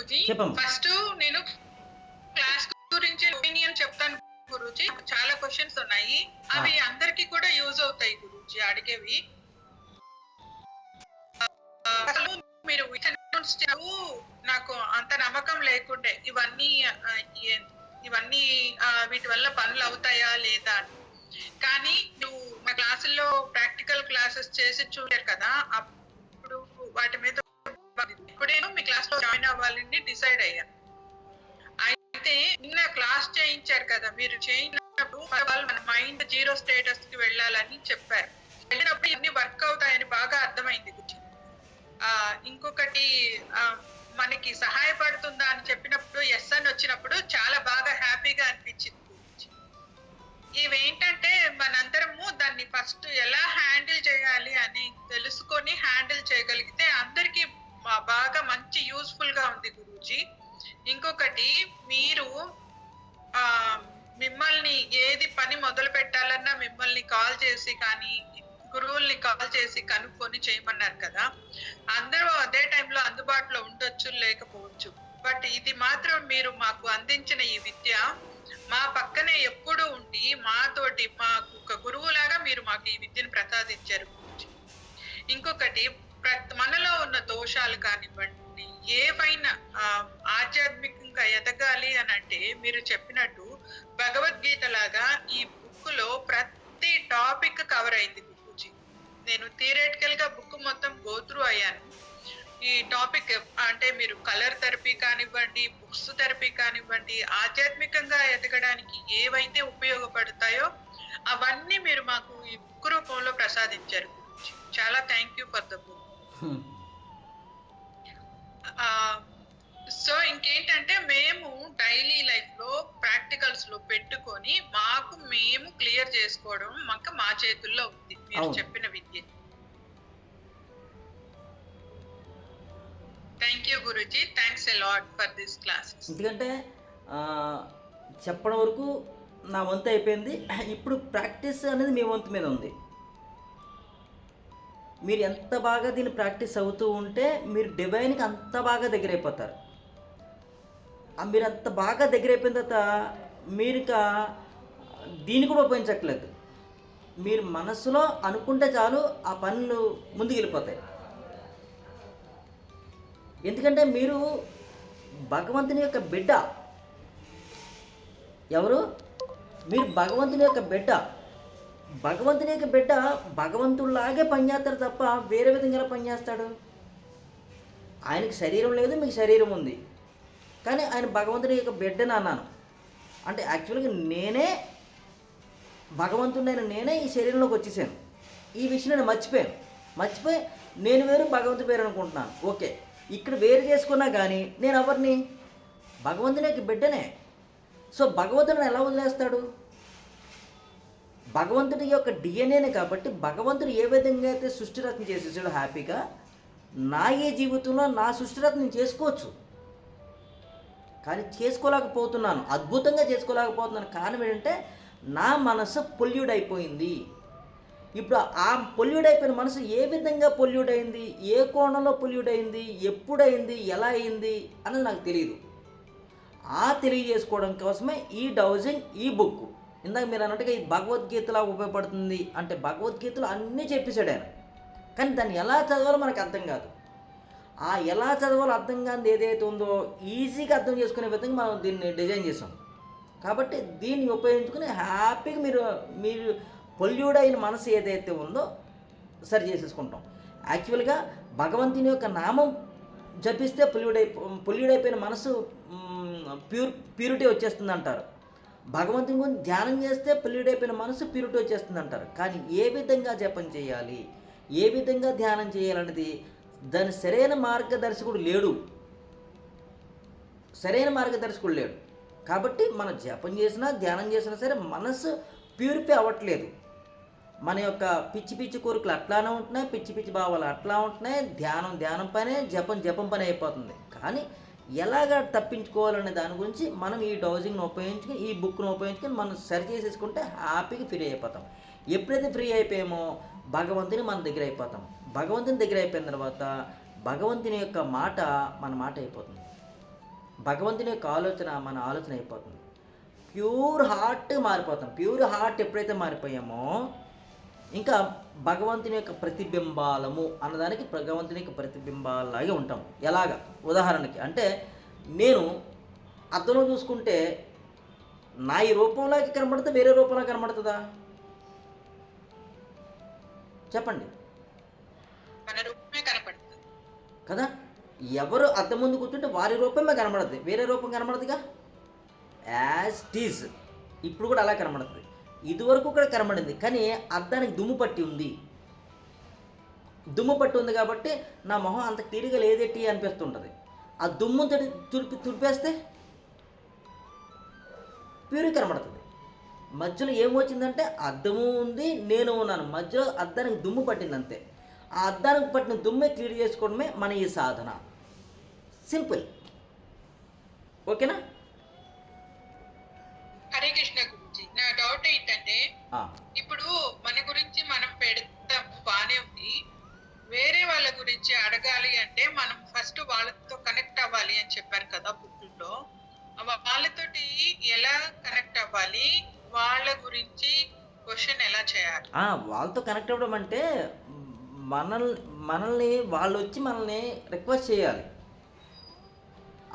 గురూజీ. చెప్పమ్మా. ఫస్ట్ నేను క్లాస్ గురించి ఒపీనియన్ చెప్తాను గురూజీ. చాలా క్వశ్చన్స్ ఉన్నాయి, అవి అందరికి కూడా యూజ్ అవుతాయి గురూజీ అడిగేవి. అసలు మీరు నాకు అంత నమ్మకం లేకుండే ఇవన్నీ వీటి వల్ల పనులు అవుతాయా లేదా అని. కానీ నువ్వు మా క్లాసుల్లో ప్రాక్టికల్ క్లాసెస్ చేసి చూడారు కదా, అప్పుడు వాటి మీద ఇప్పుడేను మీ క్లాస్ లో జాయిన్ అవ్వాలని డిసైడ్ అయ్యాను. అయితే నిన్న క్లాస్ చేయించారు కదా, మీరు చేయించినప్పుడు మన మైండ్ 0 స్టేటస్ కి వెళ్ళాలని చెప్పారు. వెళ్ళినప్పుడు ఇవన్నీ వర్క్ అవుతాయని బాగా అర్థమైంది. ఇంకొకటి మనకి సహాయపడుతుందా అని చెప్పినప్పుడు ఎస్ అని వచ్చినప్పుడు చాలా బాగా హ్యాపీగా అనిపించింది. ఇవేంటంటే మనందరము దాన్ని ఫస్ట్ ఎలా హ్యాండిల్ చేయాలి అని తెలుసుకొని హ్యాండిల్ చేయగలిగితే అందరికీ బాగా మంచి యూస్ఫుల్ గా ఉంది గురూజీ. ఇంకొకటి, మీరు మిమ్మల్ని ఏది పని మొదలు పెట్టాలన్నా మిమ్మల్ని కాల్ చేసి కానీ గురువుల్ని కాల్ చేసి కనుక్కొని చేయమన్నారు కదా. అందరూ అదే టైంలో అందుబాటులో ఉండొచ్చు, లేకపోవచ్చు. బట్ ఇది మాత్రం మీరు మాకు అందించిన ఈ విద్య మా పక్కనే ఎప్పుడు ఉండి మాతోటి మాకు ఒక గురువులాగా మీరు మాకు ఈ విద్యను ప్రసాదించారు. ఇంకొకటి, మనలో ఉన్న దోషాలు కానివ్వండి, ఏవైనా ఆధ్యాత్మికంగా ఎదగాలి అని అంటే మీరు చెప్పినట్టు భగవద్గీత లాగా ఈ బుక్ లో ప్రతి టాపిక్ కవర్ అయింది గురూజీ. నేను థియరిటికల్ గా బుక్ మొత్తం గోత్రూ అయ్యాను. ఈ టాపిక్ అంటే మీరు కలర్ థెరపీ కానివ్వండి, బుక్స్ థెరపీ కానివ్వండి, ఆధ్యాత్మికంగా ఎదగడానికి ఏవైతే ఉపయోగపడతాయో అవన్నీ మీరు మాకు ఈ బుక్ రూపంలో ప్రసాదించారు. చాలా thank you for the book. So ఇంకేంటంటే మేము డైలీ లైఫ్ లో ప్రాక్టికల్స్ లో పెట్టుకొని మాకు మేము క్లియర్ చేసుకోవడం మా చేతుల్లో ఉంది మీరు చెప్పిన విద్య. Thank you Guruji, thanks a lot for this class. ఎందుకంటే చెప్పడం వరకు నా వంతు అయిపోయింది. ఇప్పుడు ప్రాక్టీస్ అనేది మీ వంతు మీద ఉంది. మీరు ఎంత బాగా దీన్ని ప్రాక్టీస్ అవుతూ ఉంటే మీరు డివైన్కి అంత బాగా దగ్గర అయిపోతారు. మీరు అంత బాగా దగ్గర అయిపోయిన తర్వాత మీరు ఇక దీన్ని కూడా ఉపయోగించట్లేదు. మీరు మనసులో అనుకుంటే చాలు ఆ పనులు ముందుకు వెళ్ళిపోతాయి. ఎందుకంటే మీరు భగవంతుని యొక్క బిడ్డ. ఎవరు? మీరు భగవంతుని యొక్క బిడ్డ. భగవంతుని యొక్క బిడ్డ భగవంతుడిలాగే పనిచేస్తాడు తప్ప వేరే విధంగా ఎలా పనిచేస్తాడు? ఆయనకి శరీరం లేదు, మీకు శరీరం ఉంది, కానీ ఆయన భగవంతుని యొక్క బిడ్డని అన్నాను అంటే యాక్చువల్గా నేనే భగవంతుడైన నేనే ఈ శరీరంలోకి వచ్చేసాను. ఈ విషయం నేను మర్చిపోయి నేను వేరు భగవంతుడు వేరు అనుకుంటున్నాను. ఓకే, ఇక్కడ వేరు చేసుకున్నా కానీ నేను ఎవరిని? భగవంతుని యొక్క బిడ్డనే. సో భగవంతుడిని ఎలా వదిలేస్తాడు? భగవంతుడి యొక్క డిఎన్ఏనే. కాబట్టి భగవంతుడు ఏ విధంగా అయితే సృష్టిరత్నం చేసేసాడో హ్యాపీగా నా ఏ జీవితంలో నా సృష్టిరత్నం చేసుకోవచ్చు, కానీ చేసుకోలేకపోతున్నాను. అద్భుతంగా చేసుకోలేకపోతున్నాను. కారణం ఏంటంటే నా మనసు పొల్యూడ్ అయిపోయింది. ఇప్పుడు ఆ పొల్యూడ్ అయిపోయిన మనసు ఏ విధంగా పొల్యూడ్ అయింది, ఏ కోణంలో పొల్యూడ్ అయింది, ఎప్పుడైంది, ఎలా అయింది అన్నది నాకు తెలియదు. తెలియజేసుకోవడం కోసమే ఈ డౌజింగ్ ఈ బుక్. ఇందాక మీరు అన్నట్టుగా ఇది భగవద్గీతలా ఉపయోగపడుతుంది అంటే భగవద్గీతలో అన్నీ చెప్పేశాడు ఆయన, కానీ దాన్ని ఎలా చదవాలో మనకు అర్థం కాదు. ఎలా చదవాలో అర్థం కాని ఏదైతే ఉందో ఈజీగా అర్థం చేసుకునే విధంగా మనం దీన్ని డిజైన్ చేసాం. కాబట్టి దీన్ని ఉపయోగించుకుని హ్యాపీగా మీరు పొల్యూడ్ అయిన మనసు ఏదైతే ఉందో సరి చేసేసుకుంటాం. యాక్చువల్గా భగవంతుని యొక్క నామం జపిస్తే పొల్యూడ్ అయిపోయిన మనసు ప్యూరిటీ వచ్చేస్తుంది అంటారు. భగవంతుని గురించి ధ్యానం చేస్తే పొల్యూడ్ అయిపోయిన మనసు ప్యూరిటీ వచ్చేస్తుంది అంటారు. కానీ ఏ విధంగా జపం చేయాలి, ఏ విధంగా ధ్యానం చేయాలనేది దాని సరైన మార్గదర్శకుడు లేడు. కాబట్టి మనం జపం చేసినా ధ్యానం చేసినా సరే మనసు ప్యూరిఫై అవ్వట్లేదు. మన యొక్క పిచ్చి కోరికలు అట్లానే ఉంటున్నాయి, పిచ్చి భావాలు అట్లా ఉంటున్నాయి. ధ్యానం పనే, జపం పని అయిపోతుంది. కానీ ఎలాగ తప్పించుకోవాలనే దాని గురించి మనం ఈ డౌజింగ్ను ఉపయోగించుకుని ఈ బుక్ను ఉపయోగించుకొని మనం సరి చేసేసుకుంటే హ్యాపీగా ఫ్రీ అయిపోతాం. ఎప్పుడైతే ఫ్రీ అయిపోయామో భగవంతుని మన దగ్గర అయిపోతాం. భగవంతుని దగ్గర అయిపోయిన తర్వాత భగవంతుని యొక్క మాట మన మాట అయిపోతుంది. భగవంతుని యొక్క ఆలోచన మన ఆలోచన అయిపోతుంది. ప్యూర్ హార్ట్ మారిపోతాం. ప్యూర్ హార్ట్ ఎప్పుడైతే మారిపోయామో ఇంకా భగవంతుని యొక్క ప్రతిబింబాలము అన్నదానికి భగవంతుని యొక్క ప్రతిబింబాలాగే ఉంటాం. ఎలాగా? ఉదాహరణకి అంటే నేను అద్దంలో చూసుకుంటే నా ఈ రూపంలోకి కనబడితే వేరే రూపంలో కనబడుతుందా? చెప్పండి మన రూపమే కనపడుతుంది కదా. ఎవరు అద్దం ముందు కూర్చుంటే వారి రూపమే కనబడుతుంది, వేరే రూపం కనబడదుగా. యాజ్ టీజ్ ఇప్పుడు కూడా అలా కనబడుతుంది. ఇదివరకు కూడా కనబడింది, కానీ అద్దానికి దుమ్ము పట్టి ఉంది. దుమ్ము పట్టి ఉంది కాబట్టి నా మొహం అంత క్లియర్గా లేదేటి అనిపిస్తుంటుంది. ఆ దుమ్ము తుడిపేస్తే ప్యూర్ కనబడుతుంది. మధ్యలో ఏమొచ్చిందంటే అద్దము ఉంది, నేను ఉన్నాను, మధ్యలో అద్దానికి దుమ్ము పట్టింది అంతే. ఆ అద్దానికి పట్టిన దుమ్మే క్లియర్ చేసుకోవడమే మన ఈ సాధన. సింపుల్. ఓకేనా? హరే కృష్ణ గురించి నా డౌట్ ఏంటంటే ఆ, ఇప్పుడు మన గురించి మనం పెడతాం బానే ఉంది, వేరే వాళ్ళ గురించి అడగాలి అంటే మనం ఫస్ట్ వాళ్ళతో కనెక్ట్ అవ్వాలి అని చెప్పారు కదా బుక్లో. వాళ్ళతోటి ఎలా కనెక్ట్ అవ్వాలి, వాళ్ళ గురించి క్వశ్చన్ ఎలా చేయాలి? వాళ్ళతో కనెక్ట్ అవ్వడం అంటే మనల్ని మనల్ని వాళ్ళు వచ్చి మనల్ని రిక్వెస్ట్ చేయాలి.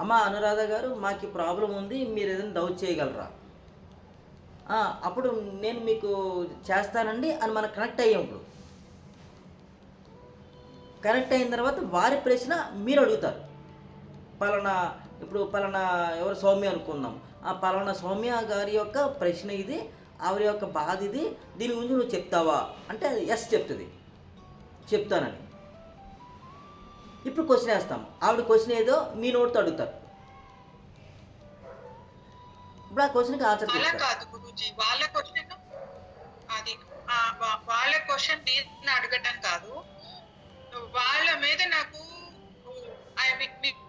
అమ్మ అనురాధ గారు, మాకు ప్రాబ్లం ఉంది, మీరు ఏదైనా డౌట్ చేయగలరా? అప్పుడు నేను మీకు చేస్తానండి అని మనం కనెక్ట్ అయ్యేప్పుడు. కనెక్ట్ అయిన తర్వాత వారి ప్రశ్న మీరు అడుగుతారు. పలానా ఇప్పుడు పలానా ఎవరు సౌమ్య అనుకుందాం, ఆ పలానా సౌమ్య గారి యొక్క ప్రశ్న ఇది, ఆవిడ యొక్క బాధ ఇది, దీని గురించి నువ్వు చెప్తావా అంటే ఎస్ చెప్తుంది, చెప్తానని. ఇప్పుడు క్వశ్చన్ వేస్తాం. ఆవిడ క్వశ్చన్ ఏదో మీ నోటితో అడుగుతారు. ఇప్పుడు ఆ క్వశ్చన్కి ఆన్సర్ అలా చెప్తారు. కాదు గురూజీ, వాళ్ళ క్వశ్చన్ అది వాళ్ళ క్వశ్చన్ నేను అడగటం కాదు, వాళ్ళ మీద నాకు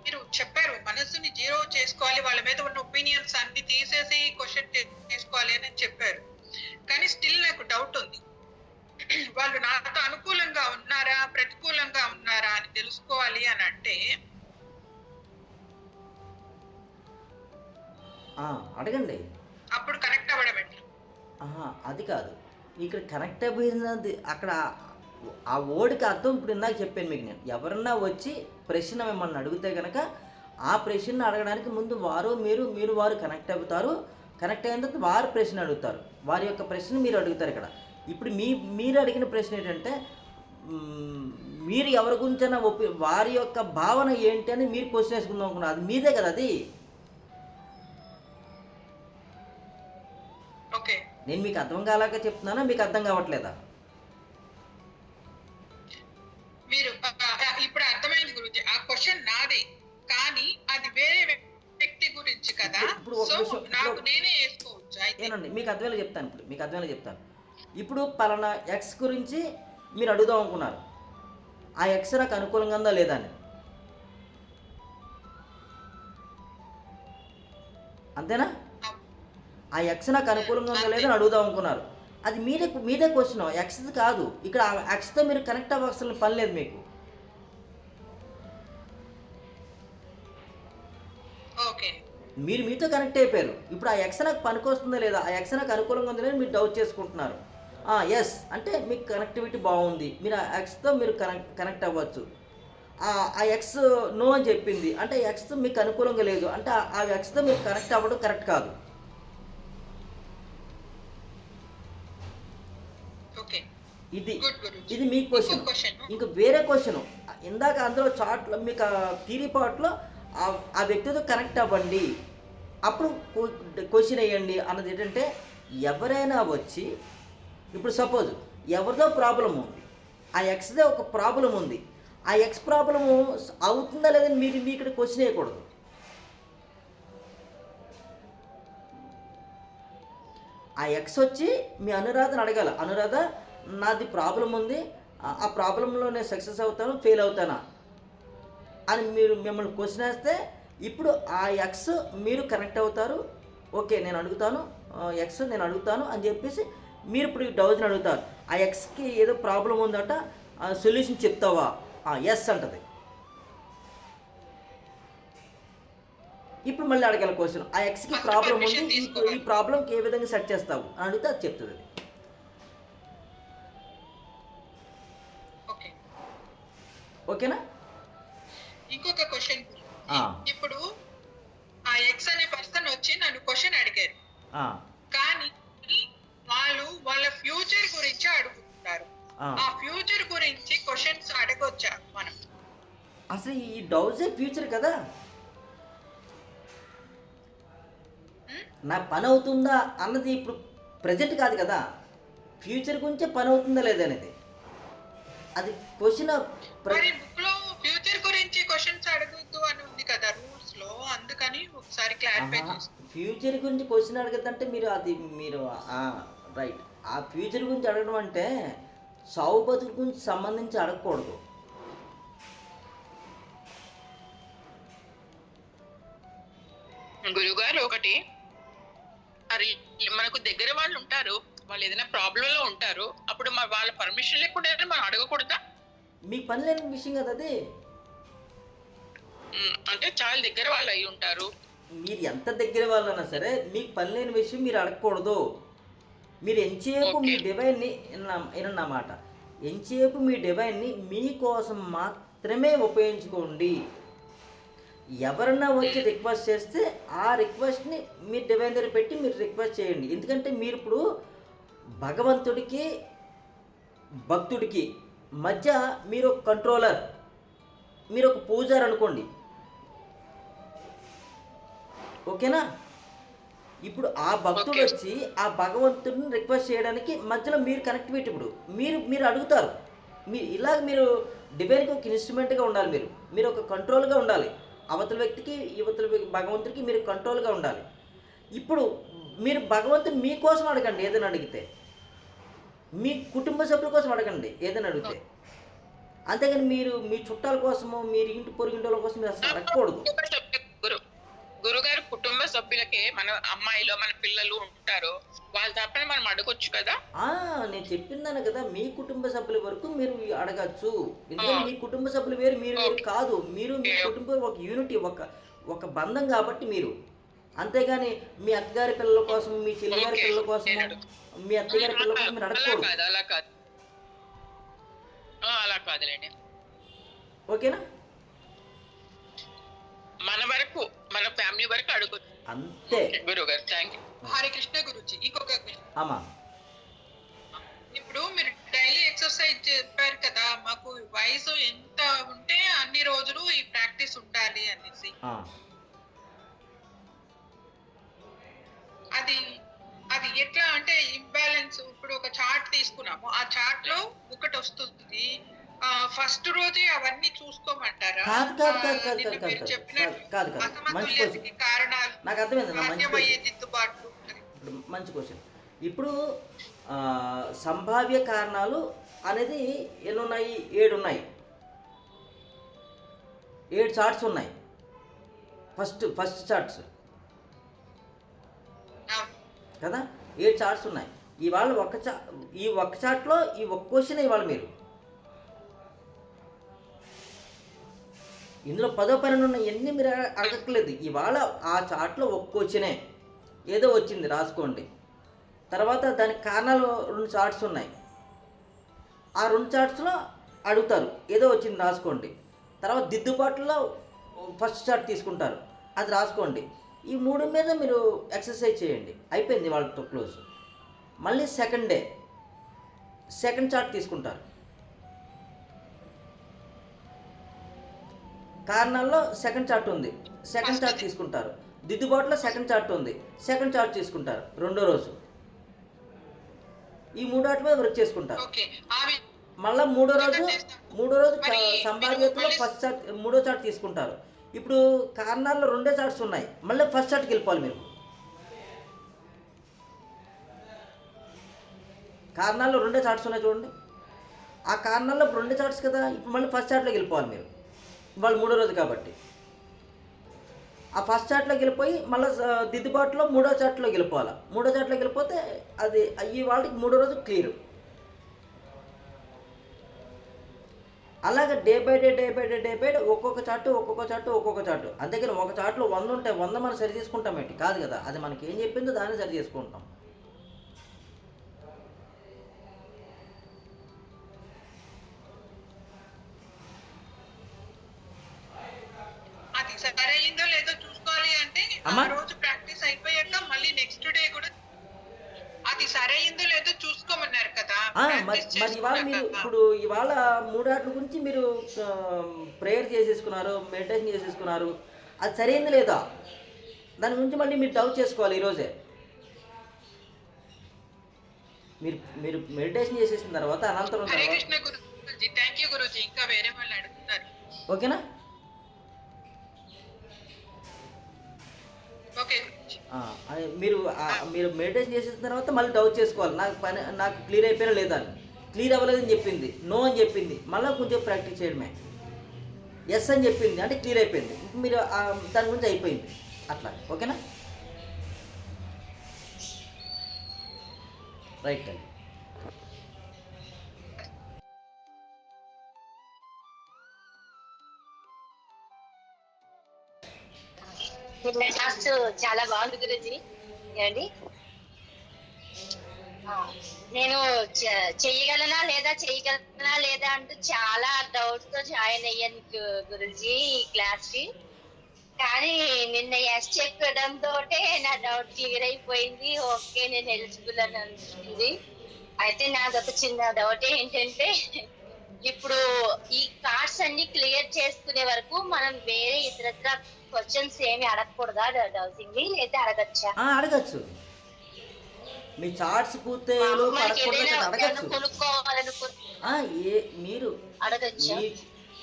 మీరు చెప్పారు మనసుని జీరో చేసుకోవాలి, వాళ్ళ మీద ఉన్న ఒపీనియన్స్ అన్ని తీసేసి క్వశ్చన్ చేసుకోవాలి అని చెప్పారు. కానీ స్టిల్ నాకు డౌట్ ఉంది, వాళ్ళు నాతో అనుకూలంగా ఉన్నారా ప్రతికూలంగా ఉన్నారా అని తెలుసుకోవాలి అని అంటే అడగండి. అప్పుడు కనెక్ట్ అవ్వడం ఎట్లా? అది కాదు, ఇక్కడ కనెక్ట్ అయిపోయింది. అక్కడ ఆ వర్డ్కి అర్థం ఇప్పుడు ఇందాక చెప్పాను మీకు. నేను ఎవరన్నా వచ్చి ప్రశ్న మిమ్మల్ని అడిగితే కనుక ఆ ప్రశ్న అడగడానికి ముందు వారు కనెక్ట్ అవుతారు. కనెక్ట్ అయిన తర్వాత వారు ప్రశ్న అడుగుతారు. వారి యొక్క ప్రశ్న మీరు అడుగుతారు. ఇక్కడ ఇప్పుడు మీరు అడిగిన ప్రశ్న ఏంటంటే మీరు ఎవరి గురించైనా వారి యొక్క భావన ఏంటి అని మీరు క్వశ్చన్ వేసుకుందాం అనుకున్నారు. అది మీదే కదా. అది ఓకే, నేను మీకు అర్థం కాలేక చెప్తున్నానా, మీకు అర్థం కావట్లేదా? మీరు ఇప్పుడు అర్థమైంది గురించి. ఆ క్వశ్చన్ నాదే, కానీ అది వేరే వ్యక్తి గురించి కదా. ఇప్పుడు ఒక సో విషయం నాకు నేనే వేసుకోవచ్చు అయితే. ఏనండి, మీకు అర్థమయ్యేలా చెప్తాను. ఇప్పుడు మీకు అర్థమయ్యేలా చెప్తాను. ఇప్పుడు పలానా ఎక్స్ గురించి మీరు అడుగుదాం అనుకున్నారు. ఆ ఎక్స్ నాకు అనుకూలంగా ఉందా లేదా అని, అంతేనా? ఆ ఎక్స్ నాకు అనుకూలంగా ఉందా లేదా అని అడుగుదాం అనుకున్నారు. అది మీదే క్వశ్చన్, ఎక్స్ కాదు. ఇక్కడ ఆ ఎక్స్తో మీరు కనెక్ట్ అవ్వాల్సిన పని లేదు మీకు. ఓకే, మీతో కనెక్ట్ అయిపోయారు. ఇప్పుడు ఆ ఎక్స్ నాకు పనికొస్తుందా లేదా, ఆ ఎక్స్ నాకు అనుకూలంగా ఉందా లేదా మీరు డౌట్ చేసుకుంటున్నారు. ఎస్ అంటే మీకు కనెక్టివిటీ బాగుంది, మీరు ఆ ఎక్స్తో మీరు కనెక్ట్ అవ్వచ్చు. ఆ ఎక్స్ నో అని చెప్పింది అంటే ఎక్స్ మీకు అనుకూలంగా లేదు అంటే ఆ ఎక్స్తో మీరు కనెక్ట్ అవ్వడం కరెక్ట్ కాదు. ఇది మీ క్వశ్చన్. ఇంకా వేరే క్వశ్చన్ ఇందాక అందులో చాట్లో మీకు థియరీ పార్ట్లో ఆ వ్యక్తితో కనెక్ట్ అవ్వండి, అప్పుడు క్వశ్చన్ వేయండి అన్నది ఏంటంటే ఎవరైనా వచ్చి ఇప్పుడు సపోజ్ ఎవరిదో ప్రాబ్లం ఉంది, ఆ ఎక్స్దే ఒక ప్రాబ్లం ఉంది, ఆ ఎక్స్ ప్రాబ్లము అవుతుందా లేదని మీరు ఇక్కడ క్వశ్చన్ వేయకూడదు. ఆ ఎక్స్ వచ్చి మీ అనురాధను అడగాల, అనురాధ నాది ప్రాబ్లం ఉంది, ఆ ప్రాబ్లంలో నేను సక్సెస్ అవుతాను ఫెయిల్ అవుతానా అని మిమ్మల్ని క్వశ్చన్ వేస్తే ఇప్పుడు ఆ ఎక్స్ మీరు కనెక్ట్ అవుతారు. ఓకే నేను అడుగుతాను, ఎక్స్ నేను అడుగుతాను అని చెప్పేసి మీరు ఇప్పుడు డౌట్ని అడుగుతారు. ఆ ఎక్స్కి ఏదో ప్రాబ్లం ఉందట, సొల్యూషన్ చెప్తావా? ఎస్ అంటది. ఇప్పుడు మళ్ళీ అడగాలి క్వశ్చన్, ఆ ఎక్స్కి ఫస్ట్ ప్రాబ్లం ఉంది, పర్మిషన్ ఈ తీసుకోవాలి. ప్రాబ్లంకి ఏ విధంగా సెట్ చేస్తావు అని అడిగితే అది చెప్తుంది. ఓకే. ఓకేనా? ఇంకొక క్వశ్చన్. ఆ, ఇప్పుడు ఆ ఎక్స్ అనే పర్సన్ వచ్చి నన్ను క్వశ్చన్ అడిగారు, ఆ, కానీ వాళ్ళు వాళ్ళ ఫ్యూచర్ గురించి అడుగుతున్నారు. ఆ. ఆ ఫ్యూచర్ గురించి క్వశ్చన్స్ అడగొచ్చా మనం? అసలు ఈ డౌజే ఫ్యూచర్ కదా. నా పని అవుతుందా అన్నది ఇప్పుడు ప్రజెంట్ కాదు కదా, ఫ్యూచర్ గురించే పని అవుతుందా లేదనేది అది క్వశ్చన్. మరి బుక్ లో ఫ్యూచర్ గురించి క్వశ్చన్స్ అడగొద్దు అని ఉంది కదా రూల్స్ లో, అందుకని ఒకసారి క్లారిఫై చేసుకో. ఫ్యూచర్ గురించి క్వశ్చన్ అడగద్దంటే మీరు రైట్, ఆ ఫ్యూచర్ గురించి అడగడం అంటే సావు బతుకు గురించి సంబంధించి అడగకూడదు. గురుగారు ఒకటి, అది మనకు దగ్గర వాళ్ళు ఉంటారు, వాళ్ళు ఏదైనా ప్రాబ్లం లో ఉంటారు, అప్పుడు వాళ్ళ పర్మిషన్ లేకుండా మనం అడగకూడదా? మీకు పని లేని విషయం కదా అది. అంటే చాలా దగ్గర వాళ్ళు అయి ఉంటారు. మీరు ఎంత దగ్గర వాళ్ళైనా సరే మీకు పని లేని విషయం మీరు అడగకూడదు. మీరు ఎంతసేపు మీ డివైన్ని వినన్నమాట, ఎంతసేపు మీ డివైన్ని మీకోసం మాత్రమే ఉపయోగించుకోండి. ఎవరన్నా వచ్చి రిక్వెస్ట్ చేస్తే ఆ రిక్వెస్ట్ని మీరు డివైన్ దగ్గర పెట్టి మీరు రిక్వెస్ట్ చేయండి. ఎందుకంటే మీరు ఇప్పుడు భగవంతుడికి భక్తుడికి మధ్య మీరు ఒక కంట్రోలర్, మీరు ఒక పూజారి అనుకోండి. ఓకేనా? ఇప్పుడు ఆ భక్తుడు వచ్చి ఆ భగవంతుడిని రిక్వెస్ట్ చేయడానికి మధ్యలో మీరు కనెక్టివిటీ, ఇప్పుడు మీరు అడుగుతారు. మీరు డివైన్కి ఒక ఇన్స్ట్రుమెంట్గా ఉండాలి, మీరు ఒక కంట్రోల్గా ఉండాలి. అవతల వ్యక్తికి యువతల భగవంతుడికి మీరు కంట్రోల్గా ఉండాలి. ఇప్పుడు మీరు భగవంతుని మీకోసం అడగండి ఏదైనా అడిగితే, మీ కుటుంబ సభ్యుల కోసం అడగండి ఏదైనా అడిగితే, అంతేగాని మీరు మీ చుట్టాల కోసము మీరు ఇంటి పొరుగింటి వాళ్ళ కోసం మీరు అసలు అడగకూడదు. గురుగారు కుటుంబ సభ్యులకే మన అమ్మాయిలు మన పిల్లలు ఉంటారు, వాళ్ళ తప్పని మనం అడగొచ్చు కదా. నేను చెప్పిందాను కదా, మీ కుటుంబ సభ్యుల వరకు మీరు అడగచ్చు. ఎందుకంటే మీ కుటుంబ సభ్యులు వేరు మీరు వేరు కాదు, మీరు మీ కుటుంబం ఒక యూనిటీ, ఒక బంధం కాబట్టి మీరు. అంతేగాని మీ అత్తగారి పిల్లల కోసం, మీ చెల్లిగారి పిల్లల కోసం, మీ అత్తగారి పిల్లల కోసం మీరు అడగకూడదు. అలా కాదులేండి. ఓకేనా? మన వరకు మన ఫ్యామిలీ వరకు అడుగు అంతే. గురుగారు థ్యాంక్ యూ. హరే కృష్ణ గురుజీ. ఇంకొక అమ్మా, ఇప్పుడు మీరు డైలీ ఎక్సర్సైజ్ చెప్పారు కదా, మాకు వయసు ఎంత ఉంటే అన్ని రోజులు ఈ ప్రాక్టీస్ ఉండాలి అనేసి. అది ఎట్లా అంటే ఇంబ్యాలెన్స్, ఇప్పుడు ఒక చార్ట్ తీసుకున్నాము, ఆ చార్ట్ లో ఒకటి వస్తుంది, ఫస్ట్ రోజే అవన్నీ చూసుకోమంటారా? అసమతుల్యతకి కారణాలు, సాధ్యమయ్యే దిద్దుబాట్లు. మంచి క్వశ్చన్. ఇప్పుడు సంభావ్య కారణాలు అనేది ఎన్ని ఉన్నాయి? 7 ఉన్నాయి. 7 చార్ట్స్ ఉన్నాయి. ఫస్ట్ చార్ట్స్ కదా, 7 చార్ట్స్ ఉన్నాయి. ఇవాళ ఈ ఒక్క చార్ట్లో ఈ ఒక్క క్వశ్చన్ ఇవాళ మీరు ఇందులో 10 12 ఉన్నాయి, ఎన్ని మీరు అడగట్లేదు. ఇవాళ ఆ చార్ట్లో ఒక్క క్వశ్చనే ఏదో వచ్చింది రాసుకోండి. తర్వాత దానికి కారణాలు 2 చార్ట్స్ ఉన్నాయి, ఆ 2 చార్ట్స్లో అడుగుతారు ఏదో వచ్చింది రాసుకోండి. తర్వాత దిద్దుబాటులో ఫస్ట్ చార్ట్ తీసుకుంటారు, అది రాసుకోండి. ఈ 3 మీద మీరు ఎక్సర్సైజ్ చేయండి, అయిపోయింది వాళ్ళతో క్లోజ్. మళ్ళీ సెకండ్ డే సెకండ్ చార్ట్ తీసుకుంటారు, కారణాల్లో సెకండ్ చార్ట్ ఉంది, సెకండ్ చార్ట్ తీసుకుంటారు. దిద్దుబాటులో సెకండ్ చార్ట్ ఉంది, సెకండ్ చార్ట్ తీసుకుంటారు రెండో రోజు. ఈ 3 వాటి మీద వర్క్ చేసుకుంటారు. మళ్ళీ మూడో రోజు సంభావ్యతలో ఫస్ట్ చార్ట్, మూడో చార్ట్ తీసుకుంటారు. ఇప్పుడు కారణాల్లో 2 చార్ట్స్ ఉన్నాయి, మళ్ళీ ఫస్ట్ చార్ట్కి వెళ్ళిపోవాలి మీరు. కారణాల్లో 2 చార్ట్స్ ఉన్నాయి చూడండి, ఆ కారణాల్లో 2 చార్ట్స్ కదా, ఇప్పుడు మళ్ళీ ఫస్ట్ చార్ట్లోకి వెళ్ళిపోవాలి మీరు. వాళ్ళు మూడో రోజు కాబట్టి ఆ ఫస్ట్ చార్ట్లోకి వెళ్ళిపోయి మళ్ళీ దిద్దుబాటులో మూడో చార్ట్లోకి వెళ్ళిపోవాలి. మూడో చార్ట్లోకి వెళ్ళిపోతే అది ఈ వాళ్ళకి మూడో రోజు క్లియర్. అలాగే డే బై డే ఒక్కొక్క చార్టు. అంతేగాని ఒక చార్ట్లో 100 ఉంటాయి, 100 మనం సరి చేసుకుంటాం ఏంటి? కాదు కదా. అది మనకి ఏం చెప్పిందో దాన్ని సరి చేసుకుంటాం. అది సరైందో లేదో చూసుకోవాలి అంటే ఆ అమ్మా రోజు ప్రాక్టీస్ అయిపోయాక మళ్ళీ నెక్స్ట్ డే కూడా అది సరైందో లేదో చూసుకోమన్నారు కదా, మరి ప్రాక్టీస్ మరి ఇవాళ మీరు చేసుకున్నాక. ఇప్పుడు ఇవాళ 3 ఆటల గురించి మీరు ప్రేయర్ చేసేసుకున్నారు, మెడిటేషన్ చేసేసుకున్నారు. అది సరైంది లేదా? దాని గురించి మళ్ళీ మీరు డౌట్ చేసుకోవాలి ఈరోజే. మీరు మీరు మెడిటేషన్ చేసేసిన తర్వాత అనంతరం హరే తర్వాత కృష్ణ గురుజీ, థ్యాంక్ యూ గురుజీ. ఇంకా వేరే వాళ్ళు అడుగుతున్నారు. ఓకేనా? ఓకే గురుజీ. అది మీరు మెడిటేషన్ చేసిన తర్వాత మళ్ళీ డౌట్ చేసుకోవాలి. నాకు క్లియర్ అయిపోయినా లేదా అని. క్లియర్ అవ్వలేదని చెప్పింది, నో అని చెప్పింది, మళ్ళీ కొంచెం ప్రాక్టీస్ చేయడమే. ఎస్ అని చెప్పింది అంటే క్లియర్ అయిపోయింది. ఇంక మీరు దాని గురించి అయిపోయింది అట్లా. ఓకేనా? రైట్ అండి. క్లాస్ చాలా బాగుంది గురుజీ. ఏమండి, నేను చెయ్యగలనా లేదా అంటూ చాలా డౌట్స్ తో జాయిన్ అయ్యాను గురుజీ ఈ క్లాస్ కి. కానీ నిన్న ఎస్ చెప్పడం తోటే నా డౌట్ క్లియర్ అయిపోయింది. ఓకే, నేను ఎలిజిబుల్ అని అనిపించింది. అయితే నాదొక చిన్న డౌట్ ఏంటంటే, ఇప్పుడు ఈ కార్డ్స్ అన్ని క్లియర్ చేసుకునే వరకు మనం వేరే ఇతరత్ర క్వశ్చన్స్ ఏమి అడగకూడదా డౌసింగ్, లేదా అడగచ్చా? అడగచ్చు. మీ చార్ట్స్ పూర్తయ్యేలోపు మనకి అడగకూడదు, ఏదైనా అడగచ్చు. కొనుక్కోవాలనుకో మీరు అడగచ్చా?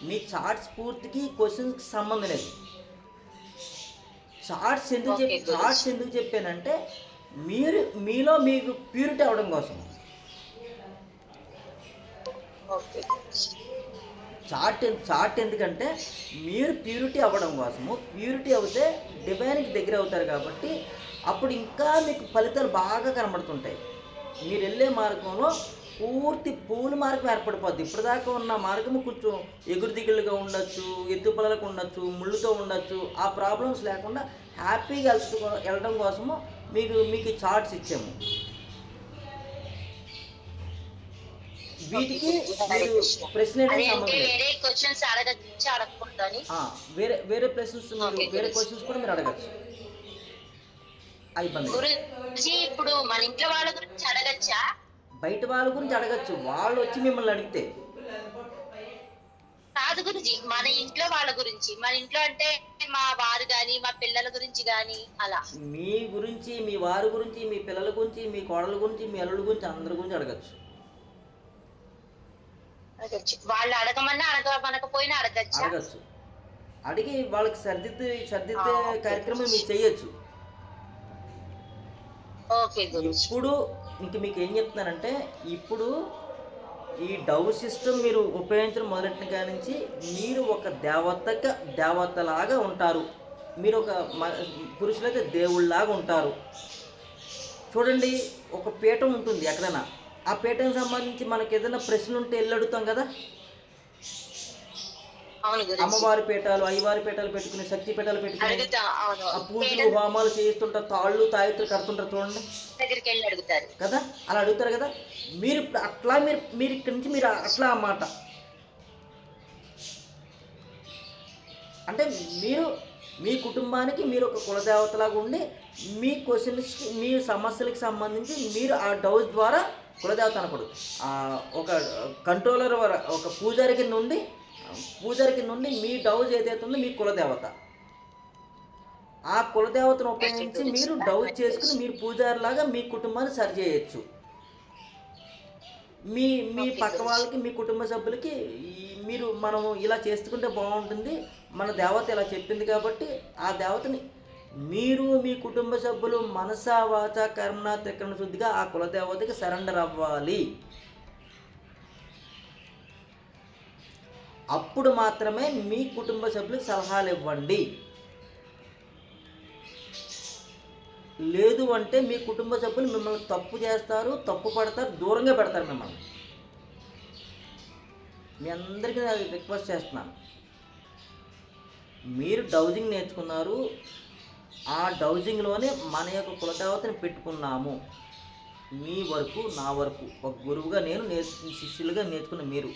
మీ చార్ట్స్ పూర్తికి క్వశ్చన్స్కి సంబంధం లేదు. చార్ట్స్ ఎందుకు చెప్పానంటే మీలో మీకు ప్యూరిటీ అవడం కోసం. చార్ట్ ఎందుకంటే మీరు ప్యూరిటీ అవ్వడం కోసము. ప్యూరిటీ అవుతే డివైన్కి దగ్గర అవుతారు కాబట్టి అప్పుడు ఇంకా మీకు ఫలితాలు బాగా కనబడుతుంటాయి. మీరు వెళ్ళే మార్గంలో పూర్తి పూల మార్గం ఏర్పడిపోద్ది. ఇప్పటిదాకా ఉన్న మార్గము కొంచెం ఎగురు దిగులుగా ఉండొచ్చు, ఎత్తుపలలకు ఉండొచ్చు, ముళ్ళుతో ఉండొచ్చు. ఆ ప్రాబ్లమ్స్ లేకుండా హ్యాపీగా వెళ్ళడం కోసము మీకు చార్ట్స్ ఇచ్చాము. వీటికి మీరు ప్రశ్న వేరే క్వశ్చన్స్ కూడా మీరు అడగచ్చు. ఇప్పుడు మన ఇంట్లో వాళ్ళ గురించి అడగచ్చా? బయట వాళ్ళ గురించి అడగచ్చు, వాళ్ళు వచ్చి మిమ్మల్ని అడిగితే. కాదు గురుజీ, మన ఇంట్లో వాళ్ళ గురించి. మన ఇంట్లో అంటే మా వారు గాని, మా పిల్లల గురించి గాని అలా. మీ గురించి, మీ వారి గురించి, మీ పిల్లల గురించి, మీ కోడల గురించి, మీ అల్లుడి గురించి, అందరి గురించి అడగచ్చు. వాళ్ళు అడగమన్నా అడగమనకపోయినా అడగచ్చు. అడిగి వాళ్ళకి సర్దిద్దే కార్యక్రమం మీరు చేయొచ్చు. ఇప్పుడు మీకు ఏం చెప్తున్నానంటే, ఇప్పుడు ఈ డవ్ సిస్టమ్ మీరు ఉపయోగించడం మొదలెట్టిన కాడి నుంచి మీరు ఒక దేవతలాగా ఉంటారు. మీరు ఒక పురుషులైతే దేవుళ్ళలాగా ఉంటారు. చూడండి, ఒక పీఠం ఉంటుంది ఎక్కడైనా. ఆ పీఠానికి సంబంధించి మనకి ఏదైనా ప్రశ్నలు ఉంటే వెళ్ళి అడుగుతాం కదా. అమ్మవారి పీఠాలు, అయ్యవారి పీఠాలు పెట్టుకుని, శక్తి పీఠాలు పెట్టుకుని ఆ పూజలు హోమాలు చేస్తుంటారు, తాళ్ళు తాయెత్తులు కడుతుంటారు చూడండి కదా. అలా అడుగుతారు కదా. మీరు అట్లా మీరు ఇక్కడి నుంచి మీరు అట్లా అన్నమాట. అంటే మీరు మీ కుటుంబానికి మీరు ఒక కులదేవతలాగా ఉండి మీ క్వశ్చన్స్కి, మీ సమస్యలకు సంబంధించి మీరు ఆ డౌస్ ద్వారా కులదేవత అనకూడదు, ఒక కంట్రోలర్, ఒక పూజారి కింద నుండి మీ డౌజ్ ఏదైతే ఉందో మీ కులదేవత, ఆ కులదేవతను ఉపయోగించి మీరు డౌజ్ చేసుకుని మీరు పూజారిలాగా మీ కుటుంబాన్ని సరి చేయొచ్చు. మీ పక్క వాళ్ళకి, మీ కుటుంబ సభ్యులకి మనం ఇలా చేసుకుంటే బాగుంటుంది, మన దేవత ఇలా చెప్పింది కాబట్టి ఆ దేవతని మీరు మీ కుటుంబ సభ్యులు మనస వాచ కర్మణ త్రికరణ శుద్ధిగా ఆ కులదేవతకి సరెండర్ అవ్వాలి. అప్పుడు మాత్రమే మీ కుటుంబ సభ్యులకు సలహాలు ఇవ్వండి. లేదు అంటే మీ కుటుంబ సభ్యులు మిమ్మల్ని తప్పు చేస్తారు, తప్పు పడతారు, దూరంగా పెడతారు మిమ్మల్ని. మీ అందరికీ నేను రిక్వెస్ట్ చేస్తున్నాను, మీరు డౌజింగ్ నేర్చుకున్నారు, ఆ డౌజింగ్లోనే మన యొక్క కులదేవతని పెట్టుకున్నాము. మీ వరకు నా వరకు ఒక గురువుగా నేను శిష్యులుగా నేర్చుకున్న మీరు,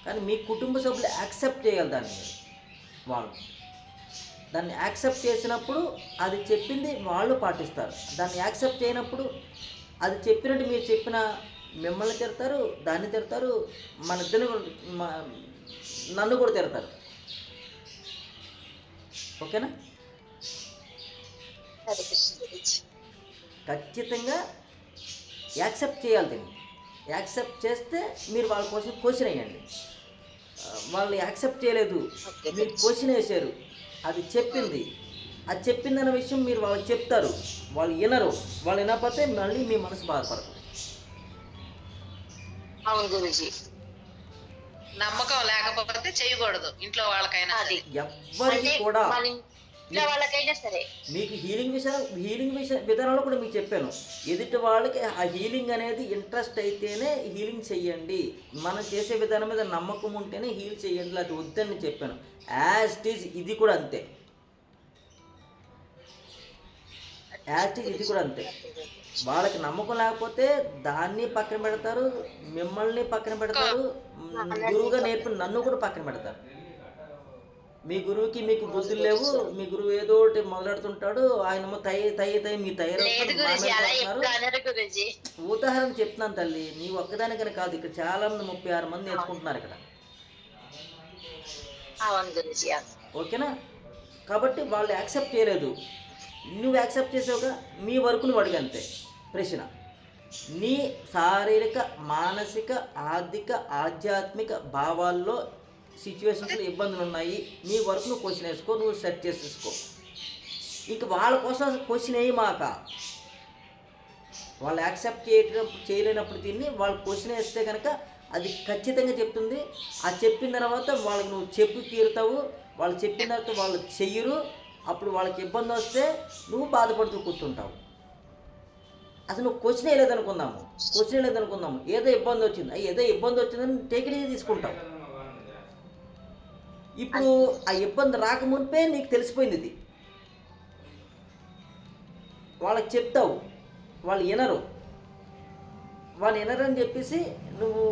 కానీ మీ కుటుంబ సభ్యులు యాక్సెప్ట్ చేయాలి దాన్ని. వాళ్ళు దాన్ని యాక్సెప్ట్ చేసినప్పుడు అది చెప్పింది వాళ్ళు పాటిస్తారు. దాన్ని యాక్సెప్ట్ చేయనప్పుడు అది చెప్పినట్టు మీరు చెప్పిన మిమ్మల్ని తిడతారు, దాన్ని తిడతారు, మన ఇద్దరిని నన్ను కూడా తిడతారు. ఓకేనా? ఖచ్చితంగా యాక్సెప్ట్ చేయాలి దీన్ని. యాక్సెప్ట్ చేస్తే మీరు వాళ్ళ కోసం క్వశ్చన్ వేయండి. వాళ్ళు యాక్సెప్ట్ చేయలేదు, మీరు క్వశ్చన్ వేసారు, అది చెప్పింది, అది చెప్పిందన్న విషయం మీరు వాళ్ళకి చెప్తారు, వాళ్ళు వినరు. వాళ్ళు వినకపోతే మళ్ళీ మీ మనసు బాధపడుతుంది. అవును గురుజీ. నమ్మకం లేకపోతే చేయకూడదు ఇంట్లో వాళ్ళకైనా. అది ఎవ్వరికి కూడా వాళ్ళకైనా సరే మీకు హీలింగ్ విధానంలో కూడా మీకు చెప్పాను, ఎదుటి వాళ్ళకి ఆ హీలింగ్ అనేది ఇంట్రెస్ట్ అయితేనే హీలింగ్ చెయ్యండి, మనం చేసే విధానం మీద నమ్మకం ఉంటేనే హీల్ చెయ్యండి, లేకపోతే వద్దని చెప్పాను. యాజ్ ఇట్ ఈజ్ ఇది కూడా అంతే, యాజ్ ఇట్ ఈజ్ ఇది కూడా అంతే. వాళ్ళకి నమ్మకం లేకపోతే దాన్ని పక్కన పెడతారు, మిమ్మల్ని పక్కన పెడతారు, గురువుగా నేర్పిన నన్ను కూడా పక్కన పెడతారు. మీ గురువుకి మీకు బుద్ధులు లేవు, మీ గురువు ఏదో ఒకటి మొదలెడుతుంటాడు, ఆయనేమో తయ్యి మీ తయారవుతున్నారు. ఉదాహరణ చెప్తున్నాను తల్లి, నీ ఒక్కదానికని కాదు, ఇక్కడ చాలా మంది 36 మంది నేర్చుకుంటున్నారు ఇక్కడ. ఓకేనా? కాబట్టి వాళ్ళు యాక్సెప్ట్ చేయలేదు, నువ్వు యాక్సెప్ట్ చేసావుగా, మీ వరకు నువ్వు అడిగంతే. ప్రశ్న, నీ శారీరక, మానసిక, ఆర్థిక, ఆధ్యాత్మిక భావాల్లో సిచ్యువేషన్స్లో ఇబ్బందులు ఉన్నాయి, నీ వరకు నువ్వు క్వశ్చన్ వేసుకో, నువ్వు సెట్ చేసేసుకో. ఇంక వాళ్ళ కోసం క్వశ్చన్ వేయమాక. వాళ్ళు యాక్సెప్ట్ చేయలేనప్పుడు దీన్ని వాళ్ళు క్వశ్చన్ వేస్తే కనుక అది ఖచ్చితంగా చెప్తుంది. ఆ చెప్పిన తర్వాత వాళ్ళకి నువ్వు చెప్పి తీరుతావు, వాళ్ళు చెప్పిన తర్వాత వాళ్ళు చెయ్యరు, అప్పుడు వాళ్ళకి ఇబ్బంది వస్తే నువ్వు బాధపడుతూ కూర్చుంటావు. అసలు నువ్వు క్వశ్చన్ వేయలేదనుకుందాము, ఏదో ఇబ్బంది వచ్చిందని టేక్ ఇట్ ఈజీ తీసుకుంటావు. ఇప్పుడు ఆ ఇబ్బంది రాకమునిపే నీకు తెలిసిపోయింది ఇది, వాళ్ళకి చెప్తావు, వాళ్ళు వినరని చెప్పేసి నువ్వు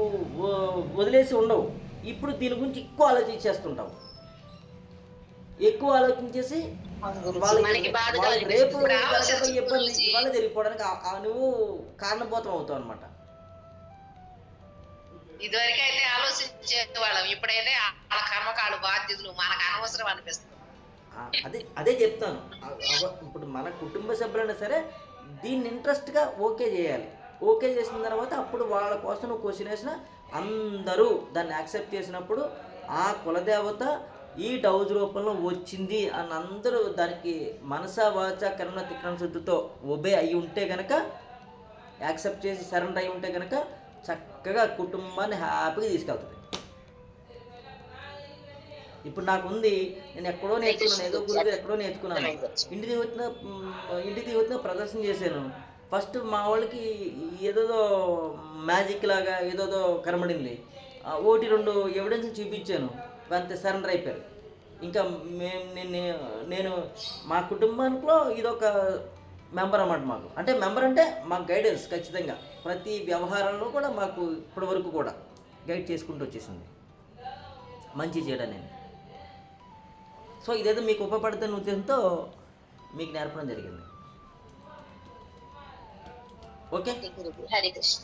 వదిలేసి ఉండవు. ఇప్పుడు దీని గురించి ఎక్కువ ఆలోచించేస్తుంటావు, ఎక్కువ ఆలోచించేసి వాళ్ళకి రేపు ఇబ్బంది ఇవాళ జరిగిపోవడానికి నువ్వు కారణభూతం అవుతావు అనమాట. ఇదివరకు అయితే ఆలోచించే వాళ్ళం, ఇప్పుడైతే వాళ్ళ కర్మకాలు బాధ్యతలు మనకు అనవసరం అనిపిస్తుంది. అదే చెప్తాను. ఇప్పుడు మన కుటుంబ సభ్యులైనా సరే దీన్ని ఇంట్రెస్ట్గా ఓకే చేయాలి. ఓకే చేసిన తర్వాత అప్పుడు వాళ్ళ కోసం నువ్వు క్వశ్చన్ వేసిన అందరూ దాన్ని యాక్సెప్ట్ చేసినప్పుడు ఆ కులదేవత ఈ డౌజ్ రూపంలో వచ్చింది అని అందరూ దానికి మనసా వాచ కర్మ తిక్రమ శుద్ధితో ఒబే అయి ఉంటే కనుక, యాక్సెప్ట్ చేసి సరెండర్ అయి ఉంటే కనుక చక్కగా కుటుంబాన్ని హ్యాపీగా తీసుకెళ్తుంది. ఇప్పుడు నాకు ఉంది, నేను ఎక్కడో నేర్చుకున్నాను, ఏదో గురువు ఎక్కడో నేర్చుకున్నాను, ఇంటికి వచ్చిన ప్రదర్శన చేశాను. ఫస్ట్ మా వాళ్ళకి ఏదోదో మ్యాజిక్ లాగా ఏదోదో కనబడింది, 1-2 ఎవిడెన్స్ చూపించాను, అంతే సరెండర్ అయిపోయారు. ఇంకా నేను మా కుటుంబానిలో ఇదొక మెంబర్ అన్నమాట. మాకు అంటే మెంబర్ అంటే మాకు గైడెన్స్ ఖచ్చితంగా ప్రతి వ్యవహారంలో కూడా మాకు ఇప్పటి వరకు కూడా గైడ్ చేసుకుంటూ వచ్చేసింది మంచి చేయడానికి. సో ఇదేదో మీకు ఉపయోగపడుతున్న ఉద్దేశంతో మీకు నేర్పడం జరిగింది. ఓకే,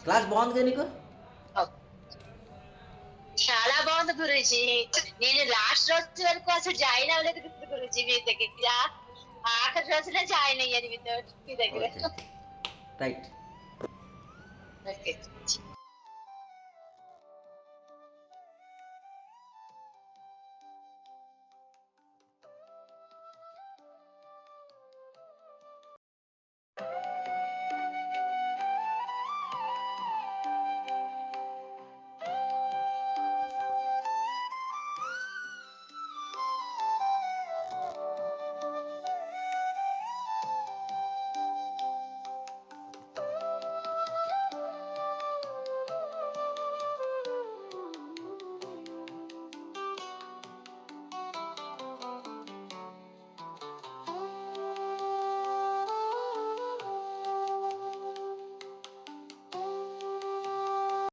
క్లాస్ బాగుంది కదా నీకు? చాలా బాగుంది గురూజీ. నేను లాస్ట్ రోజు వరకు అసలు జాయిన్ అవ్వలేదు గురూజీ మీ దగ్గర, ఆఖరి రోజునే జాయిన్ అయ్యాను మీ దగ్గర. రైట్. ఓకే.